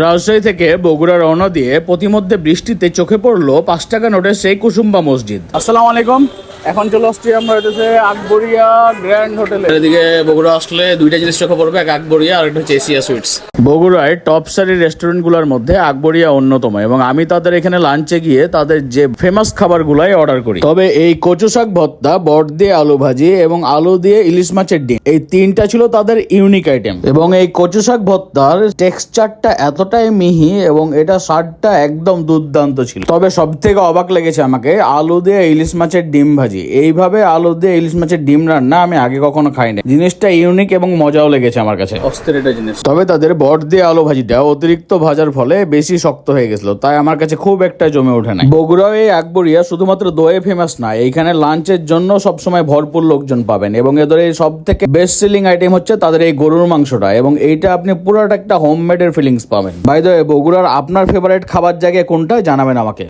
রাজশাহী থেকে বগুড়া রওনা দিয়ে পথিমধ্যে বৃষ্টিতে চোখে পড়লো 5 টাকা নোটের সেই কুসুম্বা মসজিদ। আসসালামু আলাইকুম। এখন চলে আসছি আমরা হইতেছে আকবরিয়া গ্র্যান্ড হোটেলে। এদিকে বগুড়া আসলে দুইটা জিনিস চোখে পড়বে, এক আকবরিয়া আর একটা হচ্ছে এশিয়া সুইটস। বগুড়ায় টপ সারির রেস্টুরেন্টগুলোর মধ্যে আকবরিয়া অন্যতম এবং আমি তাদের এখানে লাঞ্চে গিয়ে তাদের যে ফেমাস খাবারগুলাই অর্ডার করি। তবে এই কচু শাক ভর্তা, বট দিয়ে আলু ভাজি এবং আলু দিয়ে ইলিশ মাছের ডিম, এই তিনটা ছিল তাদের ইউনিক আইটেম। এবং এই কচু শাক ভর্তার টেক্সচারটা এতটাই মিহি এবং এটা স্বাদটা একদম দুর্দান্ত ছিল। তবে সব থেকে অবাক লেগেছে আমাকে আলু দিয়ে ইলিশ মাছের ডিম ভাজি। এইভাবে আলু দিয়ে ইলিশ মাছের ডিম রান্না আমি আগে কখনো খাইনি। জিনিসটা ইউনিক এবং মজাও লেগেছে আমার কাছে, অস্থির একটা জিনিস। তবে তাদের বট দিয়ে আলু ভাজিটা অতিরিক্ত ভাজার ফলে বেশি শক্ত হয়ে গেছিল, তাই আমার কাছে খুব একটা জমে ওঠে না। বগুড়া এই আকবরিয়া শুধুমাত্র দোয়ে ফেমাস না, এইখানে লাঞ্চের জন্য সবসময় ভরপুর লোকজন পাবেন এবং এদের সব থেকে বেস্ট সেলিং আইটেম হচ্ছে তাদের এই গরুর মাংসটা, এবং এইটা আপনি পুরোটা একটা হোমমেড এর ফিলিংস পাবেন। বাই দ্য ওয়ে, বগুড়ার আপনার ফেভারিট খাবার জায়গা কোনটা জানাবেন আমাকে।